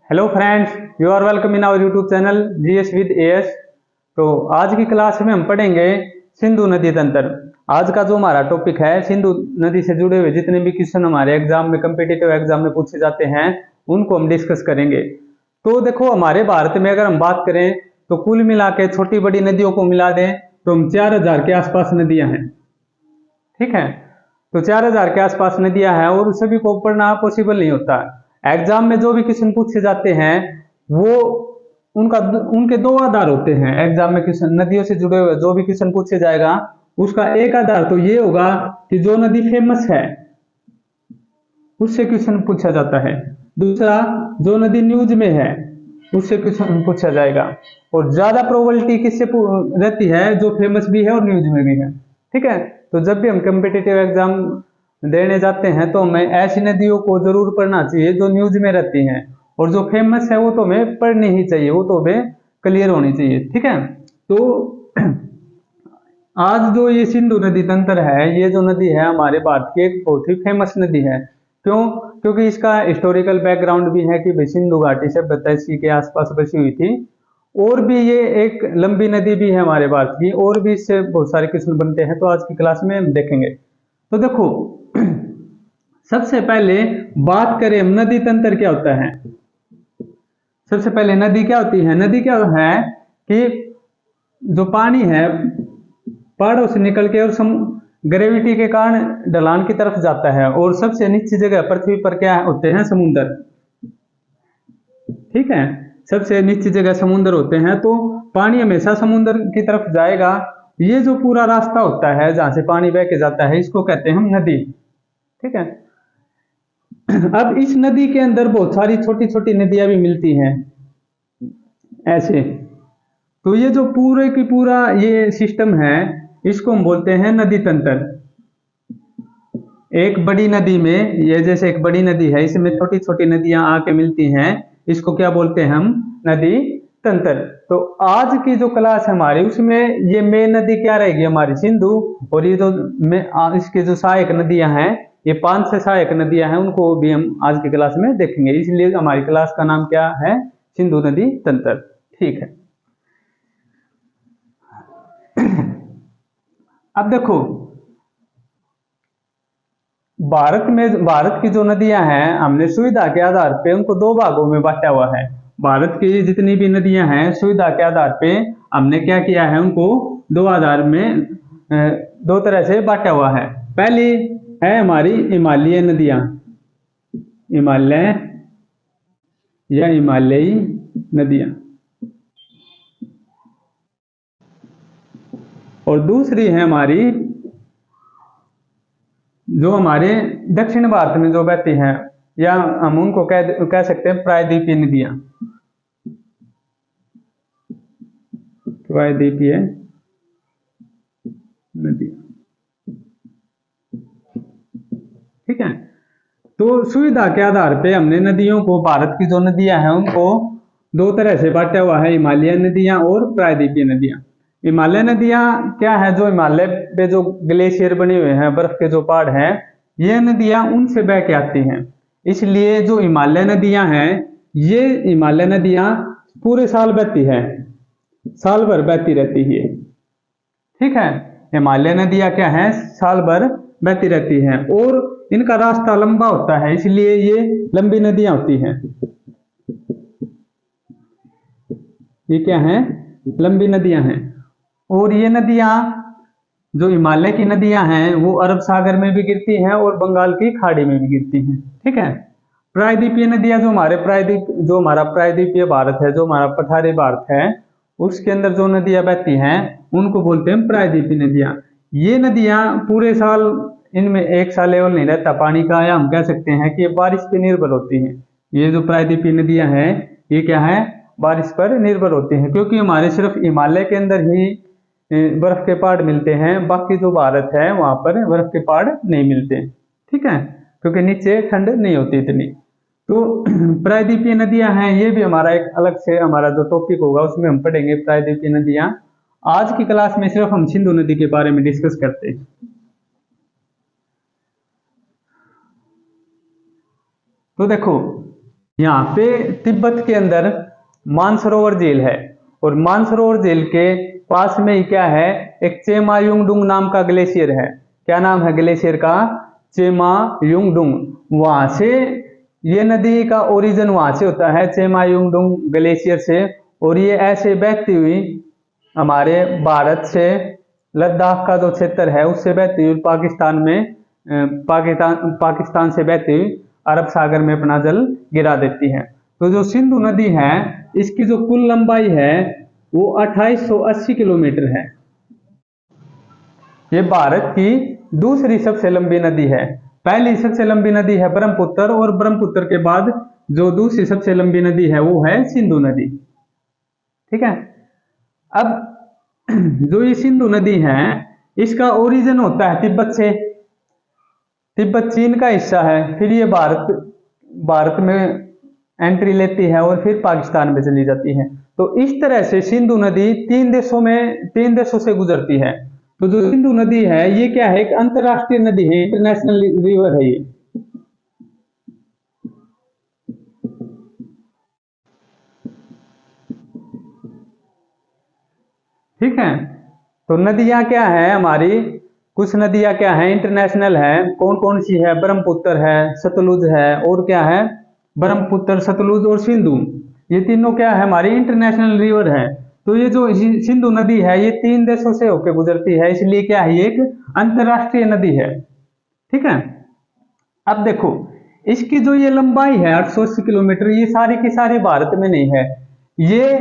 Hello friends, you are welcome in our YouTube channel GS with AS. तो आज की class में हम पढ़ेंगे सिंधु नदी तंत्र। आज का जो हमारा टॉपिक है, सिंधु नदी से जुड़े हुए जितने भी क्वेश्चन हमारे एग्जाम में, कम्पिटिटिव एग्जाम में पूछे जाते हैं, उनको हम डिस्कस करेंगे। तो देखो, हमारे भारत में अगर हम बात करें तो कुल मिला के छोटी बड़ी नदियों को मिला दें तो हम 4000 के आसपास नदियां हैं। ठीक है, तो 4000 के आसपास नदियां हैं और सभी को पढ़ना पॉसिबल नहीं होता। एग्जाम में जो भी क्वेश्चन पूछे जाते हैं वो उनके दो आधार होते हैं। एग्जाम में क्वेश्चन नदियों से जुड़े हुए जो भी क्वेश्चन पूछे जाएगा उसका एक आधार तो ये होगा कि जो नदी फेमस है उससे क्वेश्चन पूछा जाता है, दूसरा जो नदी न्यूज में है उससे क्वेश्चन पूछा जाएगा। और ज्यादा प्रोबेबिलिटी किससे रहती है? जो फेमस भी है और न्यूज में भी है। ठीक है, तो जब भी हम कम्पिटिटिव एग्जाम देने जाते हैं तो हमें ऐसी नदियों को जरूर पढ़ना चाहिए जो न्यूज में रहती हैं, और जो फेमस है वो तो हमें पढ़नी ही चाहिए, वो तो हमें क्लियर होनी चाहिए। ठीक है, तो आज जो ये सिंधु नदी तंत्र है, ये जो नदी है हमारे भारत की एक बहुत ही फेमस नदी है। क्यों? क्योंकि इसका हिस्टोरिकल बैकग्राउंड भी है कि भाई सिंधु घाटी सभ्यता इसी के आसपास बसी हुई थी, और भी ये एक लंबी नदी भी है हमारे भारत की, और भी इससे बहुत सारे क्वेश्चन बनते हैं। तो आज की क्लास में हम देखेंगे। तो देखो, सबसे पहले बात करें हम नदी तंत्र क्या होता है। सबसे पहले नदी क्या होती है? नदी क्या है कि जो पानी है पहाड़ों से निकल के और ग्रेविटी के कारण ढलान की तरफ जाता है, और सबसे नीची जगह पृथ्वी पर क्या होते हैं? समुद्र। ठीक है, सबसे नीची जगह समुद्र होते हैं, तो पानी हमेशा समुद्र की तरफ जाएगा। ये जो पूरा रास्ता होता है जहां से पानी बह के जाता है, इसको कहते हैं हम नदी। ठीक है, अब इस नदी के अंदर बहुत सारी छोटी छोटी नदियां भी मिलती हैं ऐसे। तो ये जो पूरे की पूरा ये सिस्टम है, इसको हम बोलते हैं नदी तंत्र। एक बड़ी नदी में, ये जैसे एक बड़ी नदी है, इसमें छोटी छोटी नदियां आके मिलती हैं, इसको क्या बोलते हैं हम? नदी तंत्र। तो आज की जो क्लास है हमारी, उसमें ये मेन नदी क्या रहेगी? हमारी सिंधु। और ये जो इसके जो सहायक नदियां हैं, ये 5 से सहायक नदियां हैं, उनको भी हम आज की क्लास में देखेंगे। इसलिए हमारी क्लास का नाम क्या है? सिंधु नदी तंत्र। ठीक है, अब देखो, भारत की जो नदियां हैं, हमने सुविधा के आधार पे उनको 2 भागों में बांटा हुआ है। भारत की जितनी भी नदियां हैं, सुविधा के आधार पे हमने क्या किया है? उनको 2 आधार में 2 तरह से बांटा हुआ है। पहली है हमारी हिमालयी नदियां, हिमालय या हिमालयी नदियां, और दूसरी है हमारी जो हमारे दक्षिण भारत में जो बहती हैं, या हम उनको कह सकते हैं प्रायद्वीपीय नदियां। प्रायद्वीपीय नदियां। ठीक है, तो सुविधा के आधार पे हमने नदियों को, भारत की जो नदियां हैं उनको 2 तरह से बांटा हुआ है, हिमालयन नदियां और प्रायद्वीपीय नदियां। हिमालय नदियां क्या है? जो हिमालय पे जो ग्लेशियर बने हुए हैं, बर्फ के जो पहाड़ हैं, ये नदियां उनसे बह के आती हैं। इसलिए जो हिमालय नदियां हैं, ये हिमालय नदियां पूरे साल बहती है, साल भर बहती रहती है। ठीक है, हिमालय नदियां क्या है? साल भर बहती रहती हैं, और इनका रास्ता लंबा होता है, इसलिए ये लंबी नदियां होती हैं। ये क्या है? लंबी नदियां हैं। और ये नदियां, जो हिमालय की नदियां हैं, वो अरब सागर में भी गिरती हैं और बंगाल की खाड़ी में भी गिरती हैं। ठीक है, प्रायद्वीपीय नदियां, जो हमारा प्रायद्वीपीय भारत है, जो हमारा पठारी भारत है, उसके अंदर जो नदियां बहती हैं उनको बोलते हैं प्रायद्वीपीय नदियां। ये नदियां पूरे साल, इनमें एक सा लेवल नहीं रहता पानी का, या हम कह सकते हैं कि ये बारिश पे निर्भर होती हैं। ये जो प्रायद्वीपीय नदियां हैं, ये क्या है? बारिश पर निर्भर होती हैं, क्योंकि हमारे सिर्फ हिमालय के अंदर ही बर्फ के पहाड़ मिलते हैं, बाकी जो भारत है वहां पर बर्फ के पहाड़ नहीं मिलते। ठीक है, क्योंकि नीचे ठंड नहीं होती इतनी। तो प्रायद्वीपीय नदियां हैं, ये भी हमारा एक अलग से हमारा जो टॉपिक होगा उसमें हम पढ़ेंगे प्रायद्वीपीय नदियां। आज की क्लास में सिर्फ हम सिंधु नदी के बारे में डिस्कस करते हैं। तो देखो, यहाँ पे तिब्बत के अंदर मानसरोवर झील है, और मानसरोवर झील के पास में ही क्या है, एक चेमायुंगडुंग नाम का ग्लेशियर है। क्या नाम है ग्लेशियर का? चेमायुंगडुंग। वहां से ये नदी का ओरिजिन वहां से होता है, चेमायुंगडुंग ग्लेशियर से, और ये ऐसे बहती हुई हमारे भारत से लद्दाख का जो क्षेत्र है उससे बहती हुई पाकिस्तान में पाकिस्तान से बहती हुई अरब सागर में अपना जल गिरा देती है। तो जो सिंधु नदी है इसकी जो कुल लंबाई है वो 2880 किलोमीटर है। ये भारत की दूसरी सबसे लंबी नदी है। पहली सबसे लंबी नदी है ब्रह्मपुत्र, और ब्रह्मपुत्र के बाद जो दूसरी सबसे लंबी नदी है वो है सिंधु नदी। ठीक है। अब जो ये सिंधु नदी है इसका ओरिजिन होता है तिब्बत से। तिब्बत चीन का हिस्सा है, फिर ये भारत में एंट्री लेती है और फिर पाकिस्तान में चली जाती है। तो इस तरह से सिंधु नदी तीन देशों से गुजरती है। तो जो सिंधु नदी है ये क्या है, एक अंतरराष्ट्रीय नदी है, इंटरनेशनल रिवर है ये। ठीक है। तो नदियां क्या है हमारी, कुछ नदियां क्या है इंटरनेशनल है। कौन कौन सी है? ब्रह्मपुत्र है, सतलुज है, और क्या है, ब्रह्मपुत्र, सतलुज और सिंधु। ये तीनों क्या है हमारी इंटरनेशनल रिवर है। तो ये जो सिंधु नदी है ये तीन देशों से होकर गुजरती है, इसलिए क्या है, ये एक अंतरराष्ट्रीय नदी है। ठीक है। अब देखो इसकी जो ये लंबाई है 880 किलोमीटर, ये सारी की सारी भारत में नहीं है। ये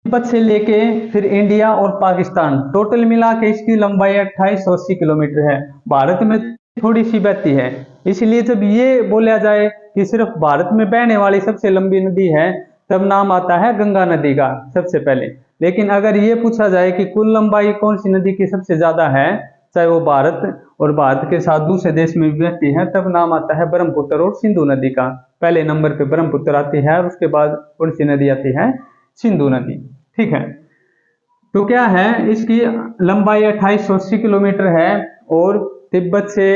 तिब्बत से लेके फिर इंडिया और पाकिस्तान टोटल मिला के इसकी लंबाई 2880 किलोमीटर है। भारत में थोड़ी सी बहती है, इसलिए जब ये बोला जाए कि सिर्फ भारत में बहने वाली सबसे लंबी नदी है तब नाम आता है गंगा नदी का सबसे पहले। लेकिन अगर ये पूछा जाए कि कुल लंबाई कौन सी नदी की सबसे ज्यादा है, चाहे वो भारत और भारत के साथ दूसरे देश में भी बहती है, तब नाम आता है ब्रह्मपुत्र और सिंधु नदी का। पहले नंबर पे ब्रह्मपुत्र आती है और उसके बाद कौन सी नदी आती है, सिंधु नदी। ठीक है। तो क्या है, इसकी लंबाई 2880 किलोमीटर है, और तिब्बत से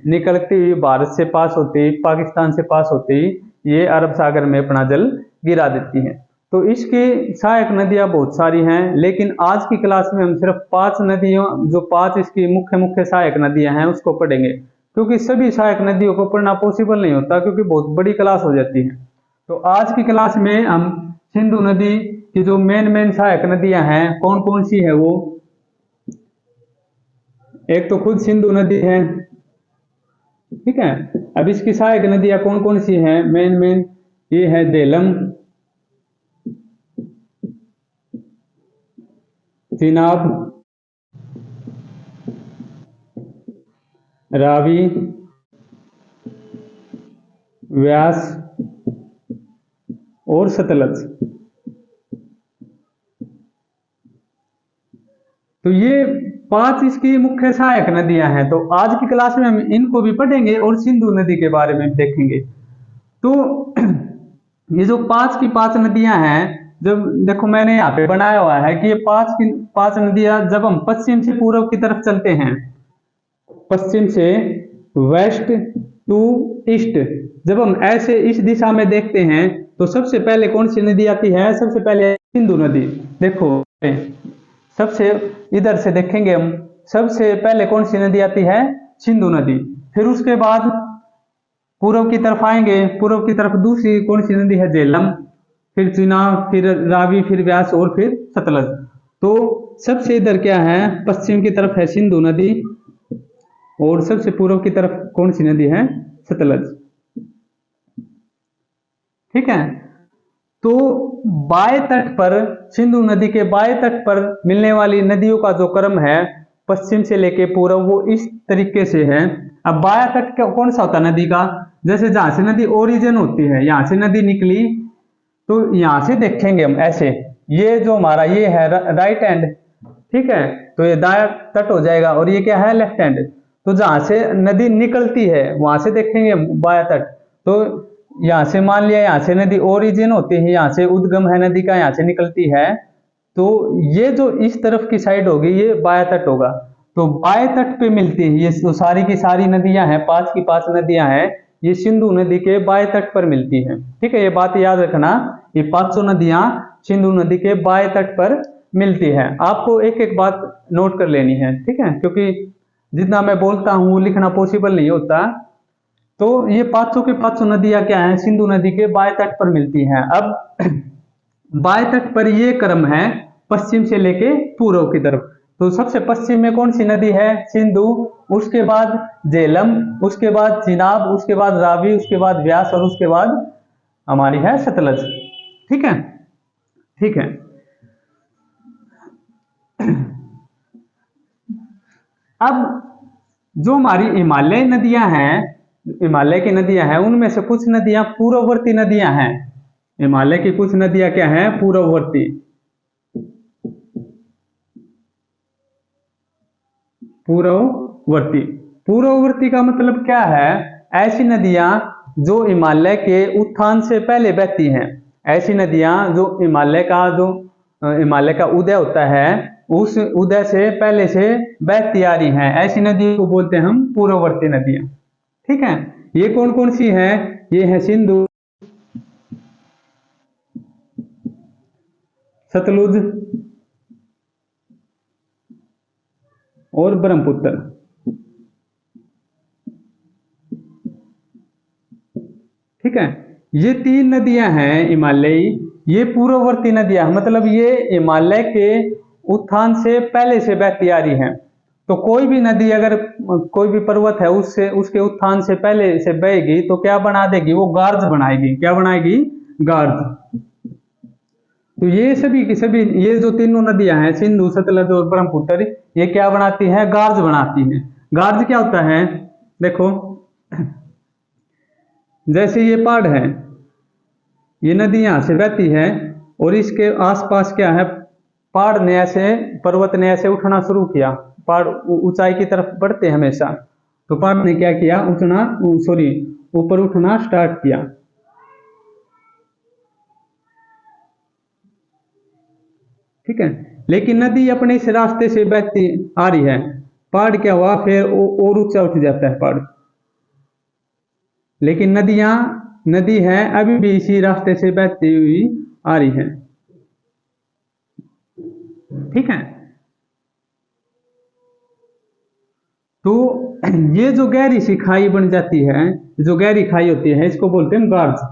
निकलती हुई भारत से पास होती, पाकिस्तान से पास होती, ये अरब सागर में अपना जल गिरा देती है। तो इसकी सहायक नदियां बहुत सारी हैं, लेकिन आज की क्लास में हम सिर्फ 5 नदियों, जो 5 इसकी मुख्य सहायक नदियां हैं उसको पढ़ेंगे, क्योंकि सभी सहायक नदियों को पढ़ना पॉसिबल नहीं होता, क्योंकि बहुत बड़ी क्लास हो जाती है। तो आज की क्लास में हम सिंधु नदी की जो मेन सहायक नदियां हैं कौन कौन सी है वो, एक तो खुद सिंधु नदी है। ठीक है। अब इसकी सहायक नदियां कौन कौन सी हैं, मेन ये है झेलम, चिनाब, रावी, व्यास और सतलज। तो ये 5 इसकी मुख्य सहायक नदियां हैं। तो आज की क्लास में हम इनको भी पढ़ेंगे और सिंधु नदी के बारे में देखेंगे। तो ये जो 5 नदियां हैं, जब देखो मैंने यहाँ पे बनाया हुआ है कि ये 5 नदियां जब हम पश्चिम से पूर्व की तरफ चलते हैं, पश्चिम से वेस्ट टू ईस्ट, जब हम ऐसे इस दिशा में देखते हैं तो सबसे पहले कौन सी नदी आती है, सबसे पहले सिंधु नदी। देखो सबसे इधर से देखेंगे हम, सबसे पहले कौन सी नदी आती है, सिंधु नदी। फिर उसके बाद पूर्व की तरफ आएंगे, पूर्व की तरफ दूसरी कौन सी नदी है, झेलम, फिर चिनाब, फिर रावी, फिर व्यास और फिर सतलज। तो सबसे इधर क्या है, पश्चिम की तरफ है सिंधु नदी, और सबसे पूर्व की तरफ कौन सी नदी है, सतलज। ठीक है। तो बाएं तट पर, सिंधु नदी के बाएं तट पर मिलने वाली नदियों का जो क्रम है पश्चिम से लेके पूर्व, वो इस तरीके से है। अब बायां तट कौन सा होता है नदी का, जैसे जहां से नदी ओरिजिन होती है, यहां से नदी निकली तो यहां से देखेंगे हम ऐसे, ये जो हमारा ये है राइट हैंड, ठीक है, तो ये दायां तट हो जाएगा, और ये क्या है, लेफ्ट हैंड। तो जहां से नदी निकलती है वहां से देखेंगे बायां तट। तो यहाँ से मान लिया यहाँ से नदी ओरिजिन होती है, यहाँ से उद्गम है नदी का, यहाँ से निकलती है, तो ये जो इस तरफ की साइड होगी ये बायां तट होगा। तो बाएं तट पे मिलती है ये सारी की सारी नदियां हैं, 5 की 5 नदियां हैं, ये सिंधु नदी के बाएं तट पर मिलती है। ठीक है, ये बात याद रखना, ये पांचों नदियां सिंधु नदी के बाएं तट पर मिलती है। आपको एक एक बात नोट कर लेनी है, ठीक है, क्योंकि जितना मैं बोलता हूँ लिखना पॉसिबल नहीं होता। तो ये पांचों के पांचों नदियां क्या है, सिंधु नदी के बाएं तट पर मिलती हैं। अब बाएं तट पर ये क्रम है पश्चिम से लेके पूर्व की तरफ। तो सबसे पश्चिम में कौन सी नदी है, सिंधु, उसके बाद झेलम, उसके बाद चिनाब, उसके बाद रावी, उसके बाद व्यास और उसके बाद हमारी है सतलज। ठीक है, ठीक है। अब जो हमारी हिमालय नदियां हैं, हिमालय की नदियां हैं, उनमें से कुछ नदियां पूर्ववर्ती नदियां हैं। हिमालय की कुछ नदियां क्या हैं, पूर्ववर्ती। पूर्ववर्ती, पूर्ववर्ती का मतलब क्या है, ऐसी नदियां जो हिमालय के उत्थान से पहले बहती हैं। ऐसी नदियां जो हिमालय का उदय होता है, उस उदय से पहले से बहती आ रही हैं, ऐसी नदी को बोलते हैं हम पूर्ववर्ती नदियां। ठीक है, ये कौन कौन सी है, ये है सिंधु, सतलुज और ब्रह्मपुत्र। ठीक है, ये तीन नदियां हैं हिमालयी, ये पूर्ववर्ती नदियां, मतलब ये हिमालय के उत्थान से पहले से बहती आ रही हैं। तो कोई भी नदी अगर कोई भी पर्वत है उससे उसके उत्थान से पहले से बहेगी तो क्या बना देगी, वो गार्ज बनाएगी। क्या बनाएगी, गार्ज। तो ये सभी की सभी, ये जो तीनों नदियां हैं सिंधु, सतलज और ब्रह्मपुत्र, ये क्या बनाती हैं, गार्ज बनाती हैं। गार्ज क्या होता है, देखो जैसे ये पहाड़ है, ये नदी यहां से बहती है और इसके आसपास क्या है, पहाड़ ने ऐसे, पर्वत ने ऐसे उठना शुरू किया, पहाड़ ऊंचाई की तरफ बढ़ते हमेशा। तो पहाड़ ने क्या किया, ऊपर उठना स्टार्ट किया। ठीक है, लेकिन नदी अपने इस रास्ते से बहती आ रही है, पहाड़ क्या हुआ, फिर और ऊंचा उठ जाता है पहाड़। लेकिन नदी है अभी भी इसी रास्ते से बहती हुई आ रही है। ठीक है, तो ये जो गहरी सी खाई बन जाती है, जो गहरी खाई होती है, इसको बोलते हैं गार्ज।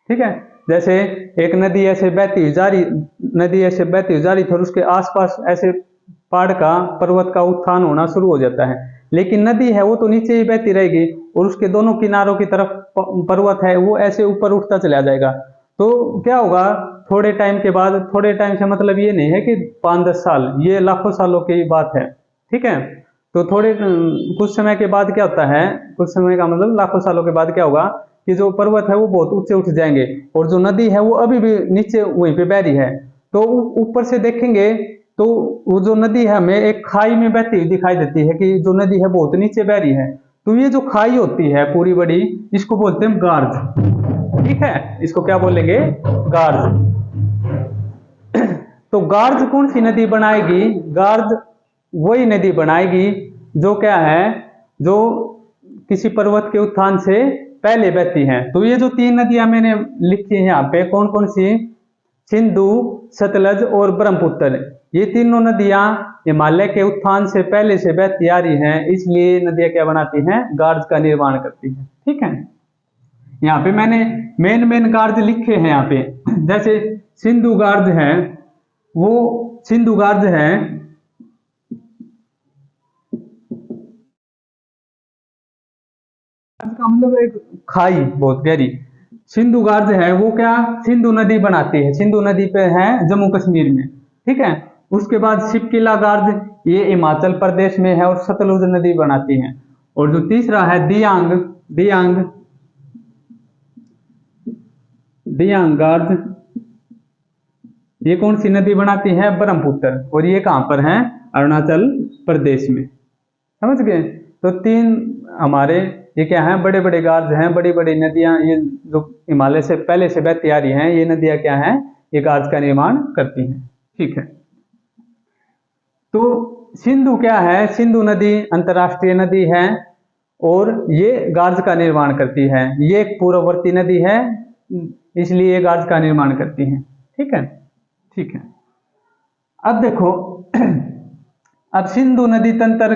ठीक है, जैसे एक नदी ऐसे बहती हुई जा रही थी और उसके आसपास ऐसे पहाड़ का, पर्वत का उत्थान होना शुरू हो जाता है। लेकिन नदी है वो तो नीचे ही बहती रहेगी और उसके दोनों किनारों की तरफ पर्वत है वो ऐसे ऊपर उठता चला जाएगा। तो क्या होगा, थोड़े टाइम के बाद, थोड़े टाइम से मतलब ये नहीं है कि 5-10 साल, ये लाखों सालों की बात है। ठीक है, तो कुछ समय के बाद क्या होता है, कुछ समय का मतलब लाखों सालों के बाद क्या होगा कि जो पर्वत है वो बहुत ऊंचे उठ जाएंगे और जो नदी है वो अभी भी नीचे वहीं पे बह रही है। तो ऊपर से देखेंगे तो वो जो नदी है हमें एक खाई में बहती हुई दिखाई देती है कि जो नदी है बहुत नीचे बह रही है। तो ये जो खाई होती है पूरी बड़ी, इसको बोलते हैं गार्ज। ठीक है, इसको क्या बोलेंगे, गार्ज। तो गार्ज कौन सी नदी बनाएगी, गार्ज वही नदी बनाएगी जो क्या है, जो किसी पर्वत के उत्थान से पहले बहती हैं। तो ये जो तीन नदियां मैंने लिखी है यहाँ पे, कौन कौन सी, सिंधु, सतलज और ब्रह्मपुत्र, ये तीनों नदियां हिमालय के उत्थान से पहले से बहती आ रही हैं, इसलिए नदियां क्या बनाती हैं, गार्ज का निर्माण करती हैं। ठीक है, यहाँ पे मैंने मेन गार्ज लिखे हैं यहाँ पे। जैसे सिंधु गार्ज है, वो सिंधु गार्ज है का मतलब एक खाई बहुत गहरी। सिंधु गार्ज है वो क्या, सिंधु नदी बनाती है, सिंधु नदी पे है जम्मू कश्मीर में। ठीक है, उसके बाद शिपकिला गार्ज, ये हिमाचल प्रदेश में है और सतलुज नदी बनाती है। और जो तीसरा है दियांग दियांग दियांग गार्ज, ये कौन सी नदी बनाती है, ब्रह्मपुत्र, और ये कहां पर है, अरुणाचल प्रदेश में। समझ गए, तो तीन हमारे ये क्या है, बड़े बड़े गार्ज हैं, बड़ी बड़ी नदियां, ये जो हिमालय से पहले से बहती आ रही हैं, ये नदियां क्या हैं, ये गार्ज का निर्माण करती हैं। ठीक है, तो सिंधु क्या है, सिंधु नदी अंतरराष्ट्रीय नदी है और ये गार्ज का निर्माण करती है। ये एक पूर्ववर्ती नदी है, इसलिए ये गार्ज का निर्माण करती है। ठीक है, ठीक है। अब देखो अब सिंधु नदी तंत्र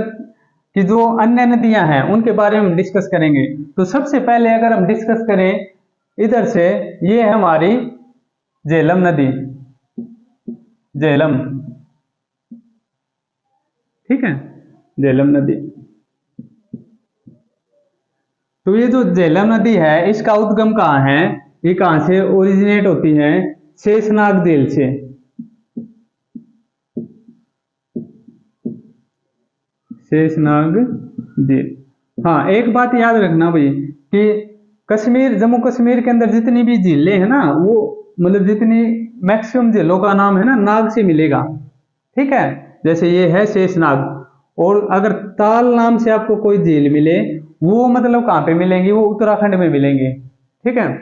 की जो अन्य नदियां हैं उनके बारे में हम डिस्कस करेंगे। तो सबसे पहले अगर हम डिस्कस करें इधर से, ये है हमारी झेलम नदी, झेलम, ठीक है, झेलम नदी। तो ये जो झेलम नदी है इसका उद्गम कहाँ है, ये कहाँ से ओरिजिनेट होती है, शेषनाग झील से। शेषनाग झील। हाँ, एक बात याद रखना भाई कि कश्मीर, जम्मू कश्मीर के अंदर जितनी भी झीलें हैं ना, वो मतलब जितनी मैक्सिमम झीलों का नाम है ना नाग से मिलेगा। ठीक है, जैसे ये है शेषनाग। और अगर ताल नाम से आपको कोई झील मिले, वो मतलब कहाँ पे मिलेंगी, वो उत्तराखंड में मिलेंगी। ठीक है,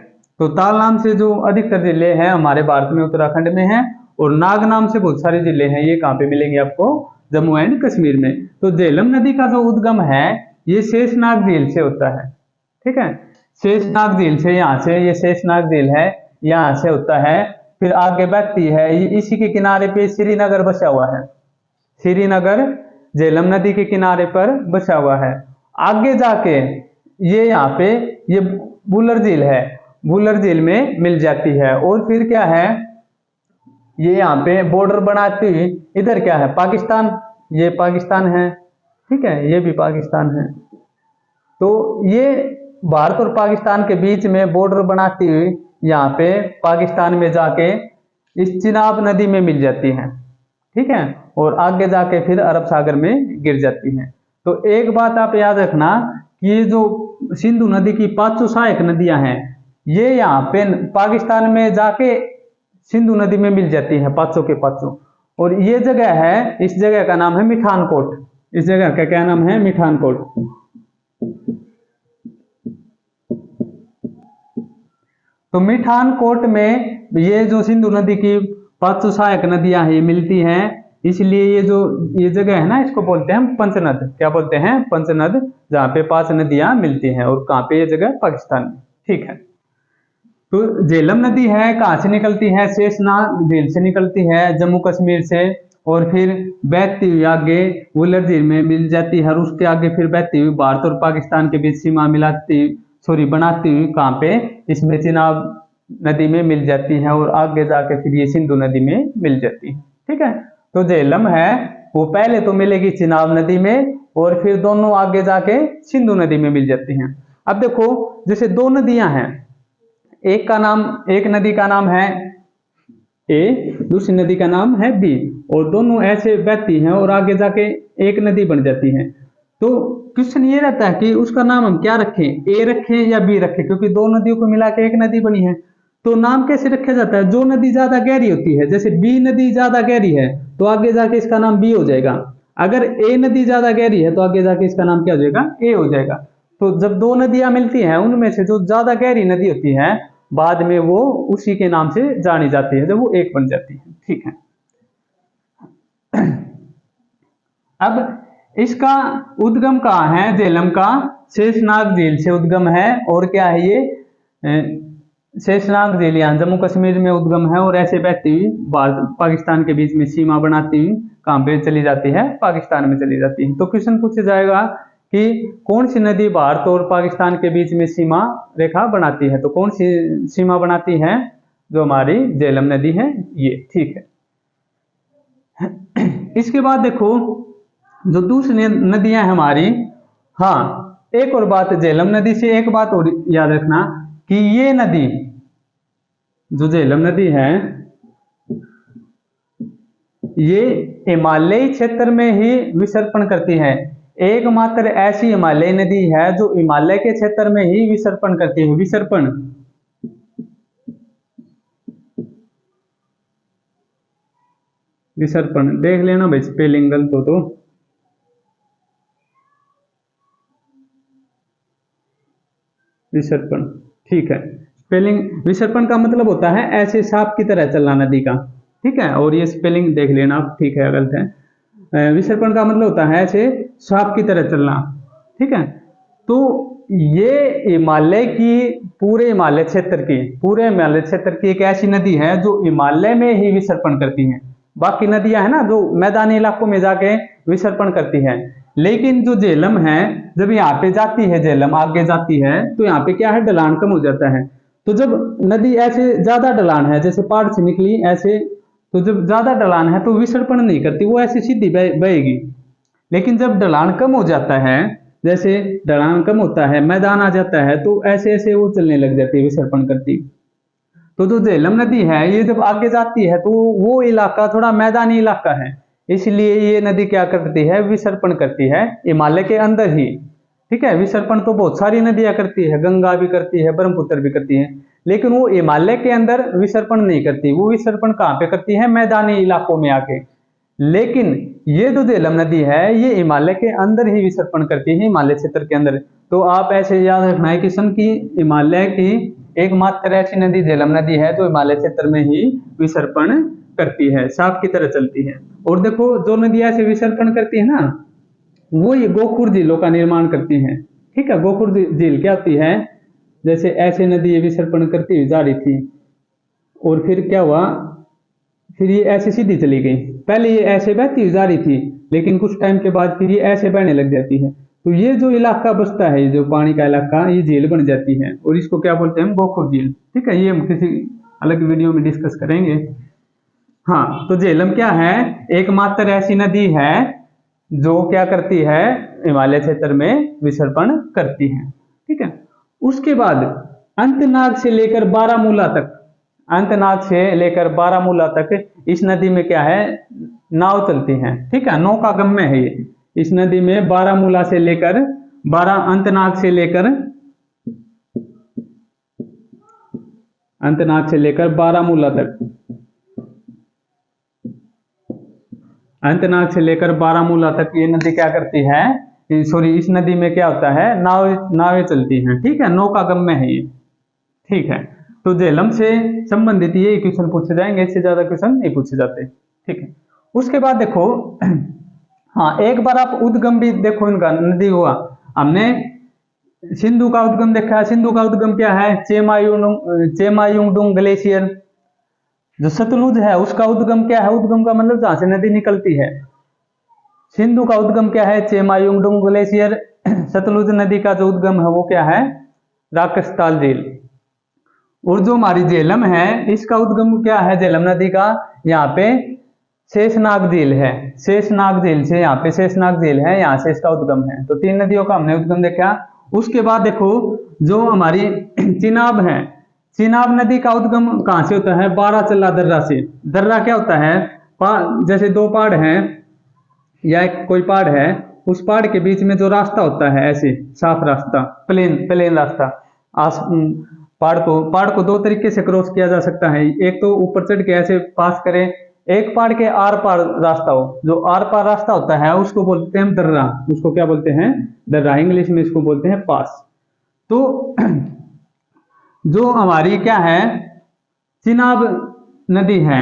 तो ताल नाम से जो अधिकतर जिले हैं हमारे भारत में उत्तराखंड में है, और नाग नाम से बहुत सारे जिले हैं, ये कहाँ पे मिलेंगे आपको, जम्मू एंड कश्मीर में। तो झेलम नदी का जो उद्गम है ये शेषनाग झील से होता है। ठीक है, शेषनाग झील से, यहाँ से ये शेषनाग झील है, यहाँ से होता है, फिर आगे बहती है। इसी के किनारे पे श्रीनगर बसा हुआ है, श्रीनगर झेलम नदी के किनारे पर बसा हुआ है। आगे जाके ये यहाँ पे ये बुलर झील है, बुलर झील में मिल जाती है। और फिर क्या है, ये यहाँ पे बॉर्डर बनाती हुई, इधर क्या है, पाकिस्तान, ये पाकिस्तान है। ठीक है, ये भी पाकिस्तान है। तो ये भारत और पाकिस्तान के बीच में बॉर्डर बनाती हुई यहाँ पे पाकिस्तान में जाके इस चिनाब नदी में मिल जाती है। ठीक है, और आगे जाके फिर अरब सागर में गिर जाती है। तो एक बात आप याद रखना कि ये जो सिंधु नदी की 5 सहायक नदियां हैं, ये यहाँ पे पाकिस्तान में जाके सिंधु नदी में मिल जाती है, 5 के 5। और ये जगह है, इस जगह का नाम है मिठानकोट। इस जगह का क्या नाम है, मिठानकोट। तो मिठानकोट में ये जो सिंधु नदी की 5 सहायक नदियां हैं ये मिलती हैं, इसलिए ये जगह है ना, इसको बोलते हैं पंचनद। क्या बोलते हैं, पंचनद, जहाँ पे 5 नदियां मिलती हैं। और कहाँ पे ये जगह, पाकिस्तान में। ठीक है, तो झेलम नदी है, कहाँ से निकलती है, शेषनाग झील से निकलती है, जम्मू कश्मीर से। और फिर बहती हुई आगे वुलर झील में मिल जाती है, और उसके आगे फिर बहती हुई भारत और पाकिस्तान के बीच सीमा बनाती हुई कहाँ पे, इसमें चिनाब नदी में मिल जाती है। और आगे जाके फिर ये सिंधु नदी में मिल जाती है। ठीक है, तो झेलम है वो पहले तो मिलेगी चिनाब नदी में, और फिर दोनों आगे जाके सिंधु नदी में मिल जाती हैं। अब देखो, जैसे 2 नदियां हैं, एक नदी का नाम है ए, दूसरी नदी का नाम है बी, और दोनों ऐसे बहती हैं और आगे जाके एक नदी बन जाती है। तो क्वेश्चन ये रहता है कि उसका नाम हम क्या रखें, ए रखें या बी रखें, क्योंकि 2 नदियों को मिला के एक नदी बनी है। तो नाम कैसे रखा जाता है, जो नदी ज्यादा गहरी होती है, जैसे बी नदी ज्यादा गहरी है तो आगे जाके इसका नाम बी हो जाएगा। अगर ए नदी ज्यादा गहरी है तो आगे जाके इसका नाम क्या हो जाएगा, ए हो जाएगा। तो जब 2 नदियां मिलती हैं, उनमें से जो ज्यादा गहरी नदी होती है बाद में वो उसी के नाम से जानी जाती है, जब वो एक बन जाती है। ठीक है, अब इसका उद्गम कहाँ है, झेलम का शेषनाग झील से उद्गम है। और क्या है ये, शेषनाग झील यहाँ जम्मू कश्मीर में उद्गम है, और ऐसे बहती हुई भारत पाकिस्तान के बीच में सीमा बनाती हुई कहाँ पे चली जाती है, पाकिस्तान में चली जाती है। तो क्वेश्चन पूछा जाएगा कि कौन सी नदी भारत और पाकिस्तान के बीच में सीमा रेखा बनाती है, तो कौन सी सीमा बनाती है, जो हमारी झेलम नदी है ये। ठीक है, इसके बाद देखो जो दूसरी नदियां हैं हमारी, हाँ एक और बात, झेलम नदी से एक बात और याद रखना कि ये नदी, जो झेलम नदी है, ये हिमालयी क्षेत्र में ही विसर्पण करती है। एकमात्र ऐसी हिमालयी नदी है जो हिमालय के क्षेत्र में ही विसर्पण करती है। विसर्पण, विसर्पण देख लेना भाई, स्पेलिंग गलत हो तो। विसर्पण, ठीक है, स्पेलिंग विसर्पण का मतलब होता है ऐसे सांप की तरह चलना नदी का। ठीक है, और ये स्पेलिंग देख लेना आप, ठीक है गलत है। विसर्पण का मतलब होता है ऐसे सांप की तरह चलना। ठीक है, तो ये पूरे हिमालय क्षेत्र की एक ऐसी नदी है जो हिमालय में ही विसर्पण करती है। बाकी नदियां है ना जो मैदानी इलाकों में जाके विसर्पण करती है, लेकिन जो झेलम है जब यहाँ पे जाती है, झेलम आगे जाती है तो यहाँ पे क्या है, ढलान कम हो जाता है। तो जब नदी ऐसे ज्यादा ढलान है, जैसे पहाड़ से निकली ऐसे, तो जब ज्यादा ढलान है तो विसर्पण नहीं करती, वो ऐसे सीधी बहेगी। लेकिन जब ढलान कम हो जाता है, जैसे ढलान कम होता है, मैदान आ जाता है, तो ऐसे ऐसे वो चलने लग जाती है, विसर्पण करती। तो जो झेलम नदी है ये जब आगे जाती है तो वो इलाका थोड़ा मैदानी इलाका है, इसलिए ये नदी क्या करती है, विसर्पण करती है हिमालय के अंदर ही। ठीक है, विसर्पण तो बहुत सारी नदियां करती है, गंगा भी करती है, ब्रह्मपुत्र भी करती है, लेकिन वो हिमालय के अंदर विसर्पण नहीं करती। वो विसर्पण कहाँ पे करती है, मैदानी इलाकों में आके। लेकिन ये जो झेलम नदी है ये हिमालय के अंदर ही विसर्पण करती है, हिमालय क्षेत्र के अंदर। तो आप ऐसे याद रखना है किशन की हिमालय की एकमात्र ऐसी नदी झेलम नदी है जो हिमालय क्षेत्र में ही विसर्पण करती है, सांप की तरह चलती है। और देखो जो नदियां ऐसे विसर्पण करती है ना, वो ये गोखुर झीलों का निर्माण करती हैं। ठीक है, गोखुर झील क्या होती है, जैसे ऐसे नदी विसर्पण करती हुई जा रही थी और फिर क्या हुआ, फिर ये ऐसे सीधी चली गई। पहले ये ऐसे बहती हुई जा रही थी, लेकिन कुछ टाइम के बाद फिर ये ऐसे बहने लग जाती है। तो ये जो इलाका बचता है, जो पानी का इलाका, ये झील बन जाती है और इसको क्या बोलते हैं, गोखुर झील। ठीक है, ये हम किसी अलग वीडियो में डिस्कस करेंगे। हाँ, तो झेलम क्या है, एकमात्र ऐसी नदी है जो क्या करती है, हिमालय क्षेत्र में विसर्पण करती है। ठीक है, उसके बाद अंतनाग से लेकर बारामूला तक, अंतनाग से लेकर बारामूला तक इस नदी में क्या है, नाव चलती है। ठीक है, नौकागम्य है ये। इस नदी में बारामूला से लेकर अंतनाग से लेकर बारामूला तक, अंतनाग से लेकर बारामूला तक ये नदी क्या करती है, इस नदी में क्या होता है, नावें चलती हैं। ठीक है, नौकागम्य है ये। ठीक है, तो झेलम से संबंधित ये क्वेश्चन पूछे जाएंगे, इससे ज्यादा क्वेश्चन नहीं पूछे जाते। ठीक है, उसके बाद देखो हाँ, एक बार आप उद्गम भी देखो इनका, नदी हुआ, हमने सिंधु का उद्गम देखा है। सिंधु का उद्गम क्या है, चेमायुंगडुंग ग्लेशियर। जो सतलुज है उसका उद्गम क्या है, उद्गम का मतलब जहां से नदी निकलती है। सिंधु का उद्गम क्या है, चेमायुंगडुंग ग्लेशियर। सतलुज नदी का जो उद्गम है वो क्या है, राकसताल झील। और जो हमारी झेलम है इसका उद्गम क्या है, झेलम नदी का, यहाँ पे शेषनाग झील है। शेषनाग झील से, यहाँ पे शेषनाग झील है, यहाँ से इसका उद्गम है। तो तीन नदियों का हमने उद्गम देखा। उसके बाद देखो जो हमारी चिनाब है, चिनाब नदी का उद्गम कहाँ से होता है, बाराचला दर्रा से। दर्रा क्या होता है, जैसे दो पहाड़ हैं या कोई पहाड़ है, उस पहाड़ के बीच में जो रास्ता होता है, ऐसे साफ रास्ता, प्लेन रास्ता। पहाड़ को दो तरीके से क्रॉस किया जा सकता है। एक तो ऊपर चढ़ के ऐसे पास करें, एक पहाड़ के आर पार रास्ता हो। जो आर पार रास्ता होता है उसको बोलते हैं दर्रा, उसको क्या बोलते हैं, दर्रा। इंग्लिश में इसको बोलते हैं पास। तो जो हमारी क्या है, चिनाब नदी है,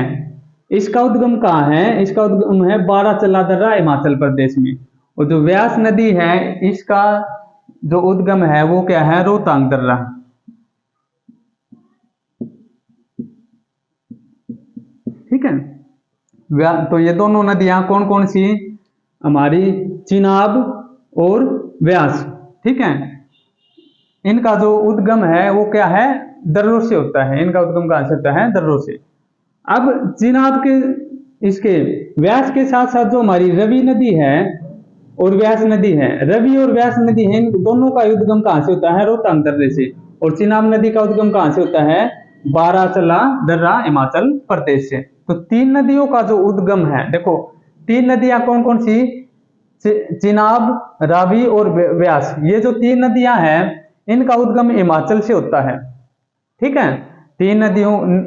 इसका उद्गम कहाँ है, इसका उद्गम है बाराचला दर्रा, हिमाचल प्रदेश में। और जो व्यास नदी है इसका जो उद्गम है वो क्या है, रोहतांग दर्रा। ठीक है, तो ये दोनों नदियां कौन कौन सी, हमारी चिनाब और व्यास। ठीक है, इनका जो उद्गम है वो क्या है, दर्रों से होता है। इनका उद्गम कहां से होता है, दर्रों से। अब चिनाब के, इसके व्यास के साथ साथ जो हमारी रवि नदी है और व्यास नदी है, रवि और व्यास नदी है, इन दोनों का उद्गम कहां से होता है, रोहतांग दर्रे से। और चिनाब नदी का उद्गम कहां से होता है, बाराचला दर्रा, हिमाचल प्रदेश से। तो तीन नदियों का जो उद्गम है, देखो तीन नदियां कौन कौन सी, चिनाब, रावी और व्यास। ये जो तीन नदियां हैं इनका उद्गम हिमाचल से होता है। ठीक है, तीन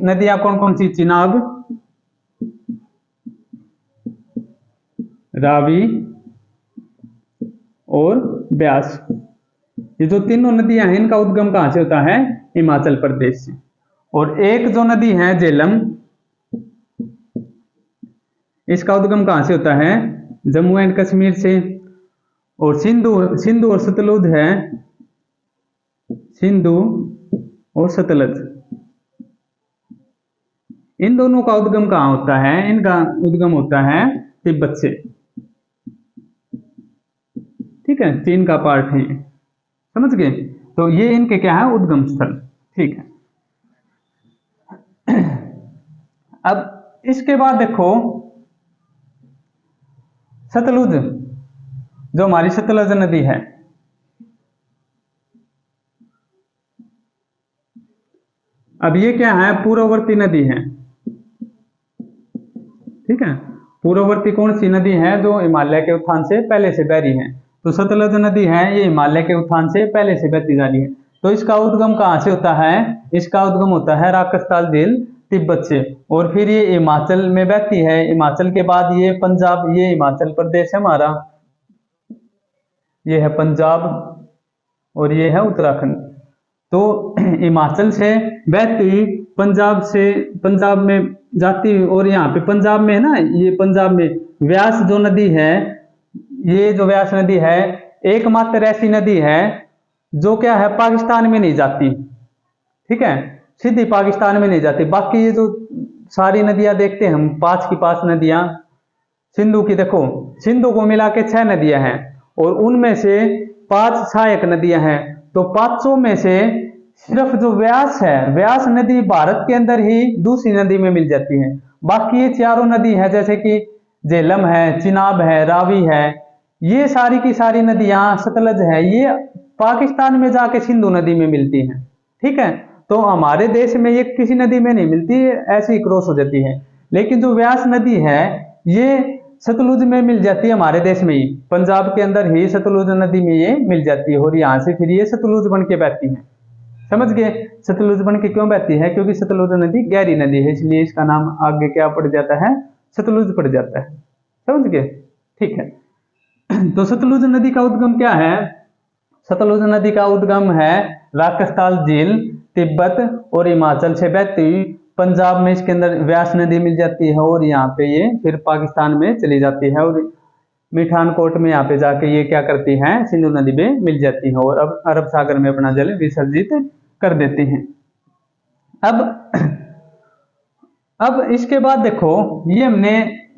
नदियां कौन कौन सी, चिनाब, रावी और व्यास। ये जो तीनों नदियां हैं इनका उद्गम कहां से होता है, हिमाचल प्रदेश से। और एक जो नदी है झेलम, इसका उद्गम कहां से होता है, जम्मू एंड कश्मीर से। और सिंधु और सतलुज है, सिंधु और सतलज, इन दोनों का उद्गम कहाँ होता है? इनका उद्गम होता है तिब्बत से। ठीक है, चीन का पार्ट है, समझ गए? तो ये इनके क्या है? उद्गम स्थल। ठीक है, अब इसके बाद देखो सतलुज, जो हमारी सतलज नदी है, अब ये क्या है? पूर्ववर्ती नदी है। ठीक है, पूर्ववर्ती कौन सी नदी है? जो हिमालय के उत्थान से पहले से बह रही है। तो सतलज नदी है, ये हिमालय के उत्थान से पहले से बहती जा रही है। तो इसका उद्गम कहाँ से होता है? इसका उद्गम होता है राकसताल झील तिब्बत से, और फिर ये हिमाचल में बहती है। हिमाचल के बाद ये पंजाब, ये हिमाचल प्रदेश है हमारा, ये है पंजाब और ये है उत्तराखंड। तो हिमाचल से बहती पंजाब से, पंजाब में जाती, और यहाँ पे पंजाब में है ना, ये पंजाब में व्यास जो नदी है, ये जो व्यास नदी है एकमात्र ऐसी नदी है जो क्या है? पाकिस्तान में नहीं जाती। ठीक है, सीधी पाकिस्तान में नहीं जाती। बाकी ये जो सारी नदियां देखते हैं हम, 5 की 5 नदियां, सिंधु की देखो, सिंधु को मिला के 6 नदियां हैं, और उनमें से 5 सहायक नदियां हैं। तो 500 में से सिर्फ जो व्यास है, व्यास नदी भारत के अंदर ही दूसरी नदी में मिल जाती है। बाकी ये चारों नदी है, जैसे कि झेलम है, चिनाब है, रावी है, ये सारी की सारी नदियां, सतलज है, ये पाकिस्तान में जाके सिंधु नदी में मिलती हैं। ठीक है, तो हमारे देश में ये किसी नदी में नहीं मिलती, ऐसे ही क्रॉस हो जाती है। लेकिन जो व्यास नदी है ये सतलुज में मिल जाती है, हमारे देश में ही, पंजाब के अंदर ही सतलुज नदी में ये मिल जाती है, और यहाँ से फिर ये सतलुज बन के बहती है। समझ गए? सतलुज बन के क्यों बहती है? क्योंकि सतलुज नदी गहरी नदी है, इसलिए इसका नाम आगे क्या पड़ जाता है? सतलुज पड़ जाता है। समझ गए? ठीक है, तो सतलुज नदी का उद्गम क्या है? सतलुज नदी का उद्गम है राकसताल झील तिब्बत और हिमाचल से बहती हुई पंजाब में इसके अंदर व्यास नदी मिल जाती है, और यहाँ पे ये फिर पाकिस्तान में चली जाती है, और मिठानकोट में यहाँ पे जाके ये क्या करती है? सिंधु नदी में मिल जाती है, और अब अरब सागर में अपना जल विसर्जित कर देती हैं। अब इसके बाद देखो, ये हमने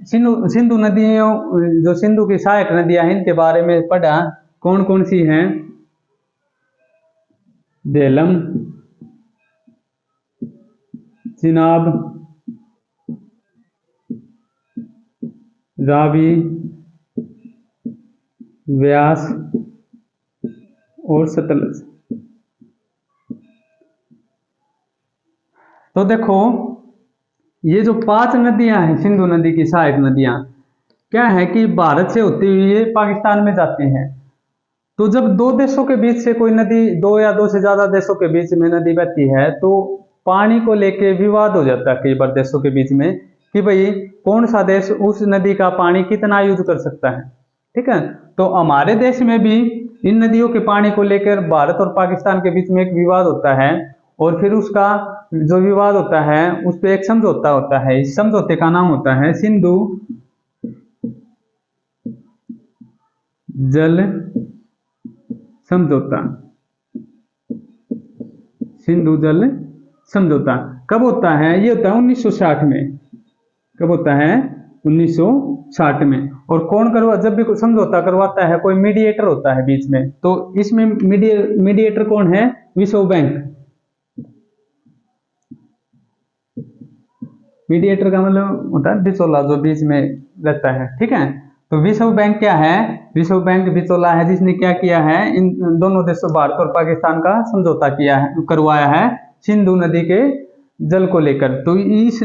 सिंधु नदियों, जो सिंधु की सहायक नदियां हैं, इनके बारे में पढ़ा। कौन कौन सी हैं? झेलम, चिनाब, रावी, व्यास और सतलज। तो देखो, ये जो 5 नदियां हैं सिंधु नदी की सहायक नदियां, क्या है कि भारत से होती हुई ये पाकिस्तान में जाती हैं। तो जब दो देशों के बीच से कोई नदी, 2 या 2 से ज्यादा देशों के बीच में नदी बहती है, तो पानी को लेके विवाद हो जाता है कई बार देशों के बीच में, कि भाई कौन सा देश उस नदी का पानी कितना यूज कर सकता है। ठीक है, तो हमारे देश में भी इन नदियों के पानी को लेकर भारत और पाकिस्तान के बीच में एक विवाद होता है, और फिर उसका जो विवाद होता है उस पर एक समझौता होता है। इस समझौते का नाम होता है सिंधु जल समझौता। सिंधु जल समझौता कब होता है? ये होता है 1960 में। कब होता है? 1960 में। और कौन करवा, जब भी कोई समझौता करवाता है, कोई मीडिएटर होता है बीच में, तो इसमें मीडिएटर कौन है? विश्व बैंक। मीडिएटर का मतलब होता है बिचौला, जो बीच में रहता है। ठीक है, तो विश्व बैंक क्या है? विश्व बैंक बिचौला है, जिसने क्या किया है? इन दोनों देशों भारत और पाकिस्तान का समझौता किया है, करवाया है सिंधु नदी के जल को लेकर। तो इस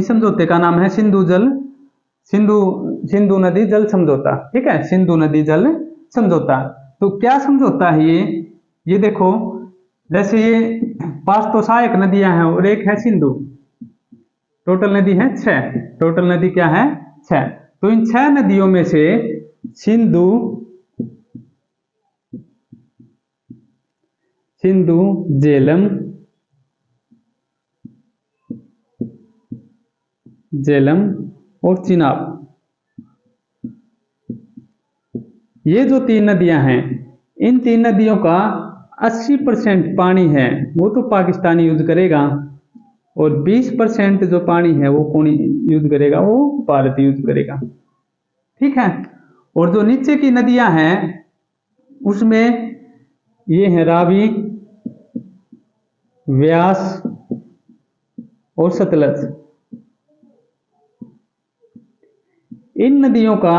समझौते का नाम है सिंधु नदी जल समझौता। ठीक है, सिंधु नदी जल समझौता। तो क्या समझौता है ये देखो, जैसे ये 5 तो सहायक नदियां हैं और एक है सिंधु, टोटल नदी है 6। टोटल नदी क्या है? 6। तो इन 6 नदियों में से सिंधु, झेलम और चिनाब, ये जो 3 नदियां हैं, इन 3 नदियों का 80% पानी है वो तो पाकिस्तान यूज करेगा, और 20% जो पानी है वो कौन यूज करेगा, वो भारत यूज करेगा। ठीक है। और जो नीचे की नदियां हैं उसमें ये है रावी, व्यास और सतलज। इन नदियों का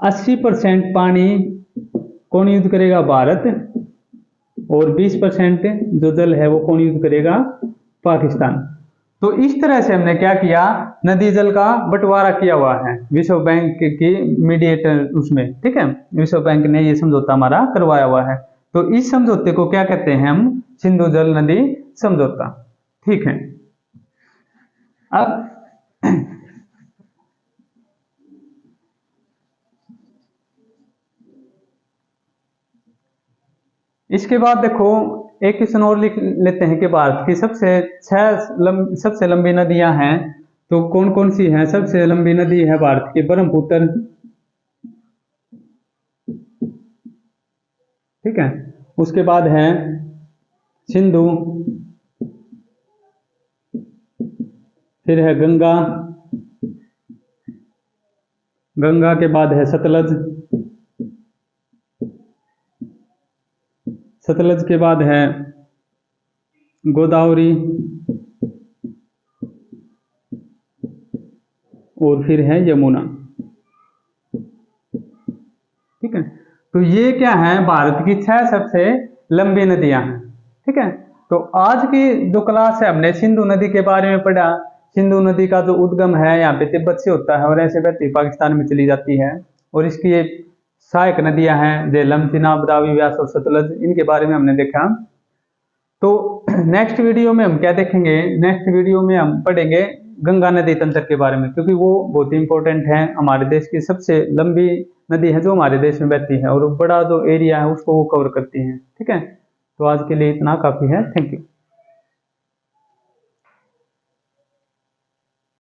80% पानी कौन यूज करेगा, भारत, और 20% जो जल है वो कौन यूज करेगा, पाकिस्तान। तो इस तरह से हमने क्या किया, नदी जल का बंटवारा किया हुआ है विश्व बैंक की मीडिएटर उसमें। ठीक है, विश्व बैंक ने ये समझौता हमारा करवाया हुआ है। तो इस समझौते को क्या कहते हैं हम, सिंधु जल नदी समझौता। ठीक है। अब इसके बाद देखो एक क्वेश्चन और लिख लेते हैं कि भारत की सबसे लंबी नदियां हैं, तो कौन कौन सी हैं। सबसे लंबी नदी है भारत की ब्रह्मपुत्र। ठीक है। उसके बाद है सिंधु, फिर है गंगा, गंगा के बाद है सतलज, सतलज के बाद है गोदावरी, और फिर है यमुना। ठीक है। तो ये क्या है, भारत की 6 सबसे लंबी नदियां हैं। ठीक है। तो आज की जो क्लास है हमने सिंधु नदी के बारे में पढ़ा। सिंधु नदी का जो उद्गम है यहाँ पे तिब्बत से होता है और ऐसे बहती पाकिस्तान में चली जाती है, और इसकी ये सहायक नदियां हैं झेलम, चिनाब, रावी, व्यास और सतलज, इनके बारे में हमने देखा। तो नेक्स्ट वीडियो में हम क्या देखेंगे, नेक्स्ट वीडियो में हम पढ़ेंगे गंगा नदी तंत्र के बारे में, क्योंकि वो बहुत ही इंपॉर्टेंट है, हमारे देश की सबसे लंबी नदी है जो हमारे देश में बहती है, और बड़ा जो एरिया है उसको वो कवर करती है। ठीक है। तो आज के लिए इतना काफी है। Thank you.